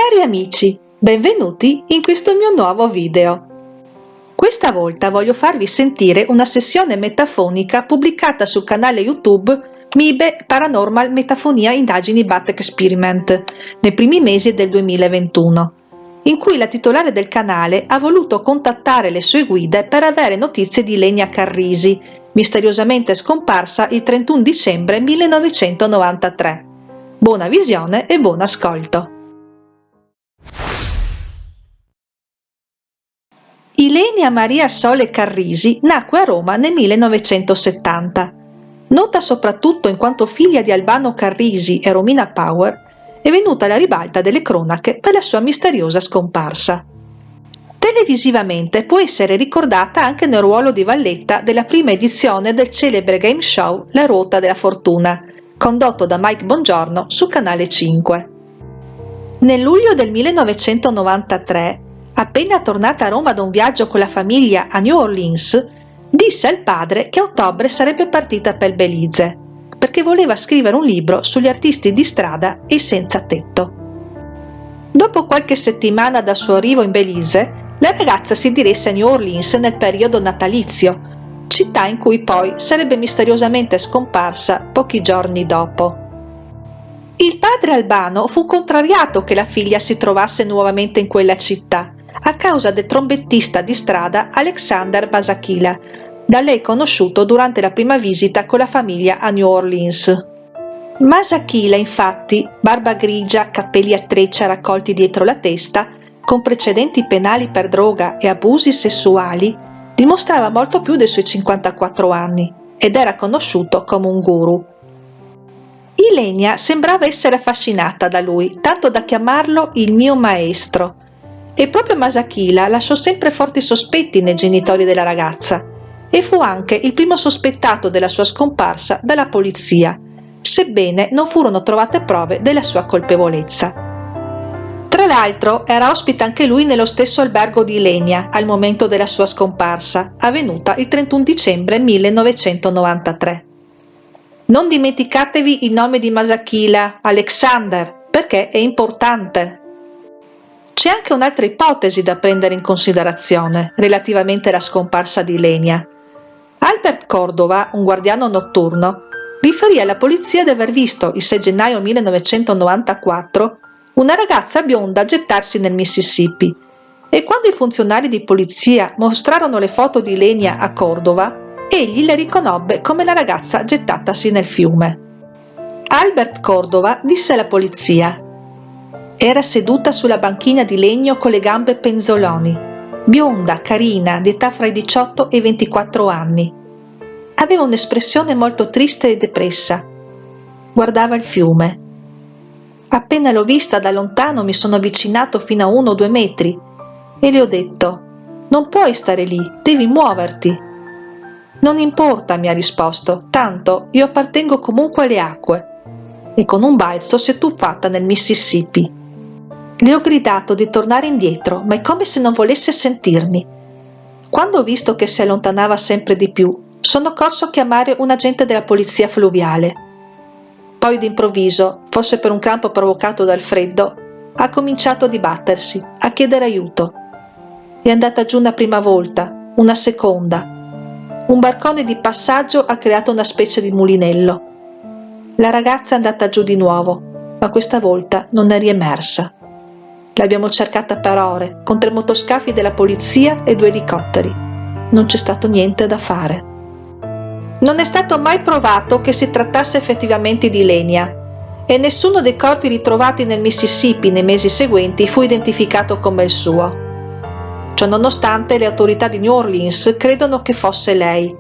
Cari amici, benvenuti in questo mio nuovo video. Questa volta voglio farvi sentire una sessione metafonica pubblicata sul canale YouTube MIBE Paranormal Metafonia Indagini Bat Experiment nei primi mesi del 2021, in cui la titolare del canale ha voluto contattare le sue guide per avere notizie di Lenia Carrisi, misteriosamente scomparsa il 31 dicembre 1993. Buona visione e buon ascolto! Ilenia Maria Sole Carrisi nacque a Roma nel 1970. Nota soprattutto in quanto figlia di Albano Carrisi e Romina Power, è venuta alla ribalta delle cronache per la sua misteriosa scomparsa. Televisivamente può essere ricordata anche nel ruolo di valletta della prima edizione del celebre game show La Ruota della Fortuna, condotto da Mike Bongiorno su Canale 5. Nel luglio del 1993, appena tornata a Roma da un viaggio con la famiglia a New Orleans, disse al padre che a ottobre sarebbe partita per Belize, perché voleva scrivere un libro sugli artisti di strada e senza tetto. Dopo qualche settimana dal suo arrivo in Belize, la ragazza si diresse a New Orleans nel periodo natalizio, città in cui poi sarebbe misteriosamente scomparsa pochi giorni dopo. Il padre Albano fu contrariato che la figlia si trovasse nuovamente in quella città, a causa del trombettista di strada Alexander Basachila, da lei conosciuto durante la prima visita con la famiglia a New Orleans. Basachila, infatti, barba grigia, capelli a treccia raccolti dietro la testa, con precedenti penali per droga e abusi sessuali, dimostrava molto più dei suoi 54 anni ed era conosciuto come un guru. Ilenia sembrava essere affascinata da lui, tanto da chiamarlo il mio maestro, e proprio Basachila lasciò sempre forti sospetti nei genitori della ragazza e fu anche il primo sospettato della sua scomparsa dalla polizia, sebbene non furono trovate prove della sua colpevolezza. Tra l'altro era ospite anche lui nello stesso albergo di Ilenia al momento della sua scomparsa, avvenuta il 31 dicembre 1993. Non dimenticatevi il nome di Basachila, Alexander, perché è importante. C'è anche un'altra ipotesi da prendere in considerazione relativamente alla scomparsa di Ilenia. Albert Cordova, un guardiano notturno, riferì alla polizia di aver visto il 6 gennaio 1994 una ragazza bionda gettarsi nel Mississippi e quando i funzionari di polizia mostrarono le foto di Ilenia a Cordova, egli le riconobbe come la ragazza gettatasi nel fiume. Albert Cordova disse alla polizia: era seduta sulla banchina di legno con le gambe penzoloni, bionda, carina, di età fra i 18 e i 24 anni. Aveva un'espressione molto triste e depressa. Guardava il fiume. Appena l'ho vista da lontano mi sono avvicinato fino a 1 o 2 metri e le ho detto: non puoi stare lì, devi muoverti. Non importa, mi ha risposto, tanto io appartengo comunque alle acque. E con un balzo si è tuffata nel Mississippi. Le ho gridato di tornare indietro, ma è come se non volesse sentirmi. Quando ho visto che si allontanava sempre di più, sono corso a chiamare un agente della polizia fluviale. Poi d'improvviso, forse per un crampo provocato dal freddo, ha cominciato a dibattersi, a chiedere aiuto. È andata giù una prima volta, una seconda. Un barcone di passaggio ha creato una specie di mulinello. La ragazza è andata giù di nuovo, ma questa volta non è riemersa. L'abbiamo cercata per ore, con 3 motoscafi della polizia e 2 elicotteri. Non c'è stato niente da fare. Non è stato mai provato che si trattasse effettivamente di Ilenia, e nessuno dei corpi ritrovati nel Mississippi nei mesi seguenti fu identificato come il suo. Ciononostante, le autorità di New Orleans credono che fosse lei.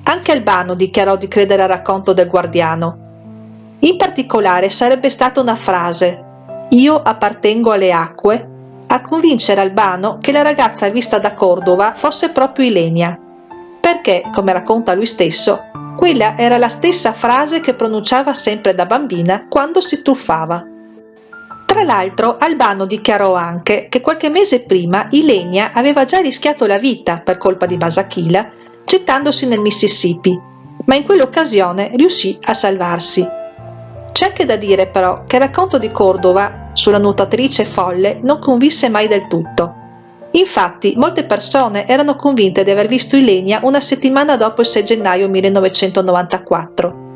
Anche Albano dichiarò di credere al racconto del guardiano. In particolare sarebbe stata una frase: io appartengo alle acque, a convincere Albano che la ragazza vista da Cordova fosse proprio Ilenia, perché, come racconta lui stesso, quella era la stessa frase che pronunciava sempre da bambina quando si tuffava. Tra l'altro, Albano dichiarò anche che qualche mese prima Ilenia aveva già rischiato la vita per colpa di Basachila gettandosi nel Mississippi, ma in quell'occasione riuscì a salvarsi. C'è anche da dire però che il racconto di Cordova sulla nuotatrice folle non convinse mai del tutto. Infatti, molte persone erano convinte di aver visto Ilenia una settimana dopo il 6 gennaio 1994.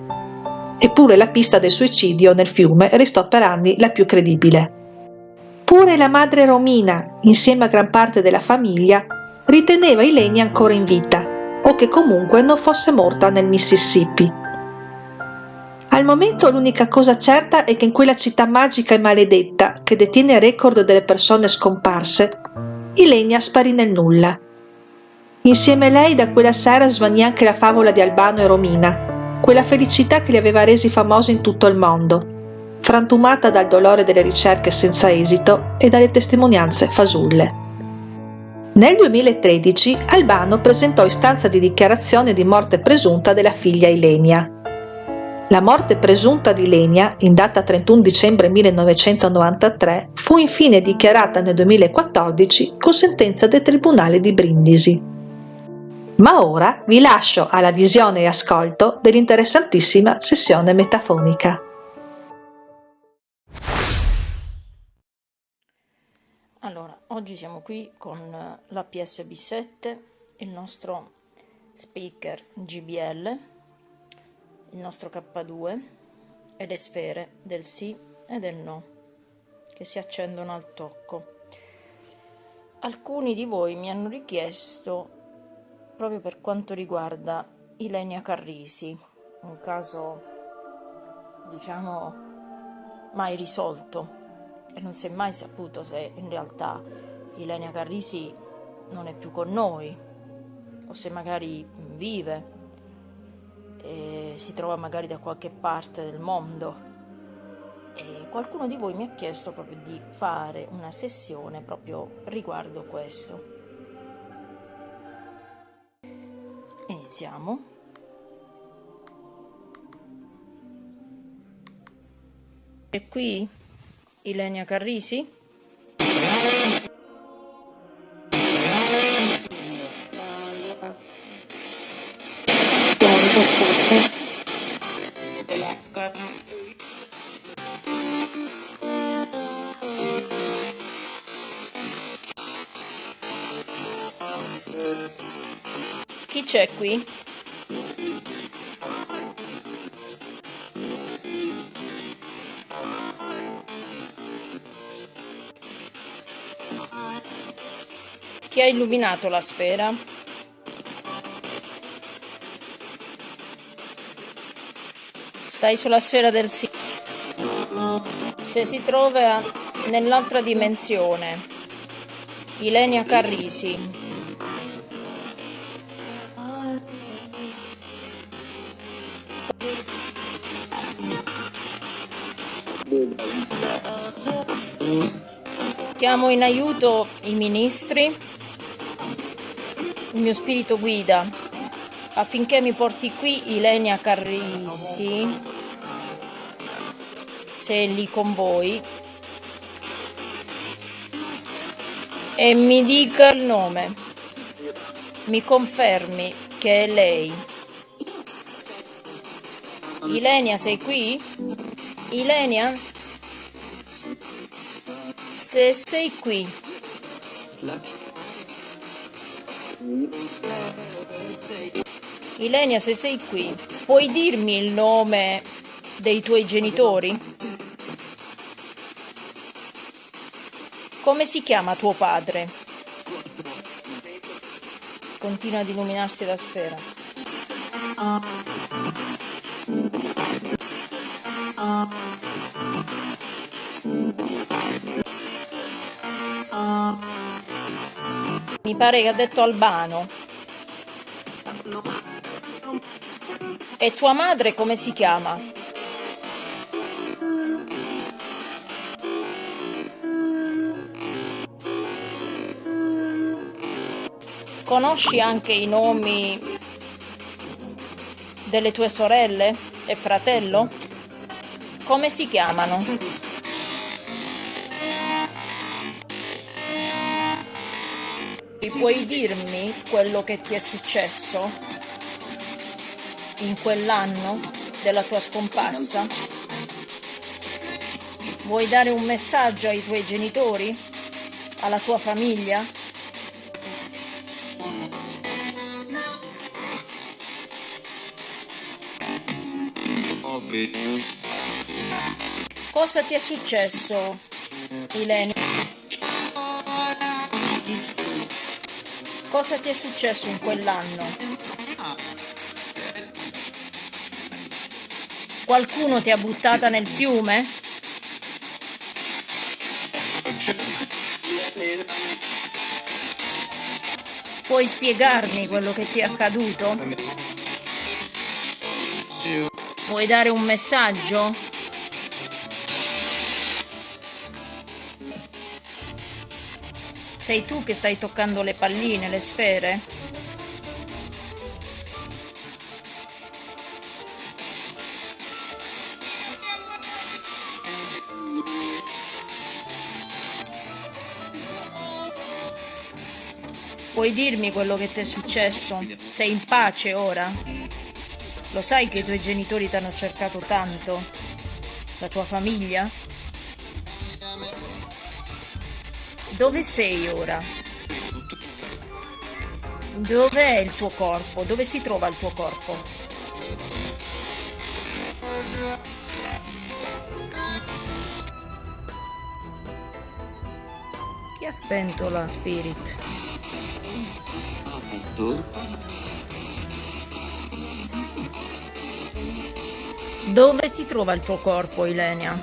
Eppure la pista del suicidio nel fiume restò per anni la più credibile. Pure la madre Romina, insieme a gran parte della famiglia, riteneva Ilenia ancora in vita, o che comunque non fosse morta nel Mississippi. Al momento l'unica cosa certa è che in quella città magica e maledetta, che detiene il record delle persone scomparse, Ilenia sparì nel nulla. Insieme a lei da quella sera svanì anche la favola di Albano e Romina, quella felicità che li aveva resi famosi in tutto il mondo, frantumata dal dolore delle ricerche senza esito e dalle testimonianze fasulle. Nel 2013 Albano presentò istanza di dichiarazione di morte presunta della figlia Ilenia. La morte presunta di Ilenia, in data 31 dicembre 1993, fu infine dichiarata nel 2014 con sentenza del Tribunale di Brindisi. Ma ora vi lascio alla visione e ascolto dell'interessantissima sessione metafonica. Allora, oggi siamo qui con la PSB7, il nostro speaker GBL, il nostro K2 e le sfere del sì e del no che si accendono al tocco. Alcuni di voi mi hanno richiesto, proprio per quanto riguarda Ilenia Carrisi, un caso diciamo mai risolto, e non si è mai saputo se in realtà Ilenia Carrisi non è più con noi o se magari vive e si trova magari da qualche parte del mondo. E qualcuno di voi mi ha chiesto proprio di fare una sessione proprio riguardo questo. Iniziamo. E qui Ilenia Carrisi? Chi c'è qui? Chi ha illuminato la sfera? Stai sulla sfera del sì. Se si trova nell'altra dimensione, Ilenia Carrisi. Chiamo in aiuto i ministri, il mio spirito guida, affinché mi porti qui Ilenia Carrisi, se è lì con voi, e mi dica il nome, mi confermi che è lei. Ilenia, sei qui? Ilenia? Se sei qui, Ilenia, se sei qui, puoi dirmi il nome dei tuoi genitori? Come si chiama tuo padre? Continua ad illuminarsi la sfera. Mi pare che ha detto Albano. E tua madre come si chiama? Conosci anche i nomi delle tue sorelle e fratello? Come si chiamano? Puoi dirmi quello che ti è successo in quell'anno della tua scomparsa? Vuoi dare un messaggio ai tuoi genitori? Alla tua famiglia? Cosa ti è successo, Ilenia? Cosa ti è successo in quell'anno? Qualcuno ti ha buttata nel fiume? Puoi spiegarmi quello che ti è accaduto? Vuoi dare un messaggio? Sei tu che stai toccando le palline, le sfere? Puoi dirmi quello che ti è successo? Sei in pace ora? Lo sai che i tuoi genitori ti hanno cercato tanto? La tua famiglia? Dove sei ora? Dov'è il tuo corpo? Dove si trova il tuo corpo? Chi ha spento la spirit? Dove si trova il tuo corpo, Ilenia?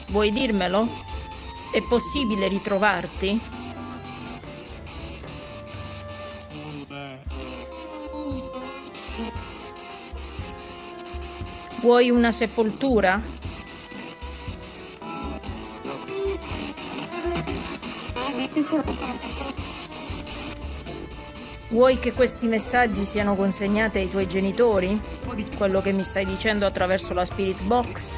Vuoi dirmelo? È possibile ritrovarti? Vuoi una sepoltura? Vuoi che questi messaggi siano consegnati ai tuoi genitori? Quello che mi stai dicendo attraverso la Spirit Box?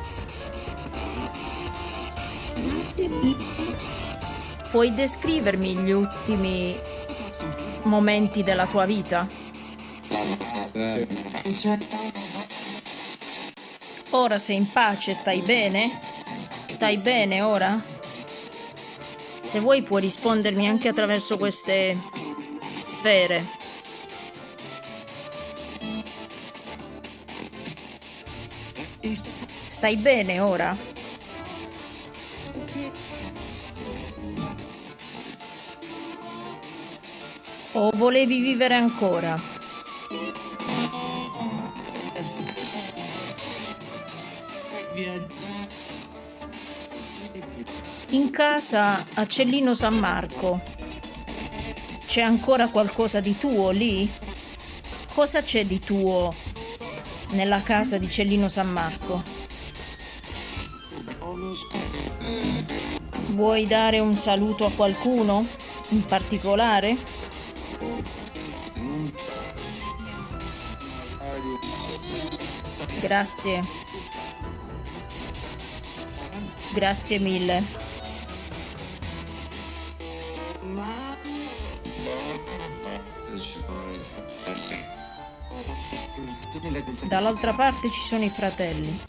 Puoi descrivermi gli ultimi momenti della tua vita? Ora sei in pace, stai bene? Stai bene ora? Se vuoi puoi rispondermi anche attraverso queste sfere. Stai bene ora? O volevi vivere ancora? In casa a Cellino San Marco c'è ancora qualcosa di tuo lì? Cosa c'è di tuo nella casa di Cellino San Marco? Vuoi dare un saluto a qualcuno in particolare? Grazie. Grazie mille. Dall'altra parte ci sono i fratelli.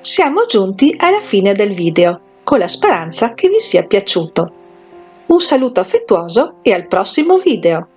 Siamo giunti alla fine del video, con la speranza che vi sia piaciuto. Un saluto affettuoso e al prossimo video!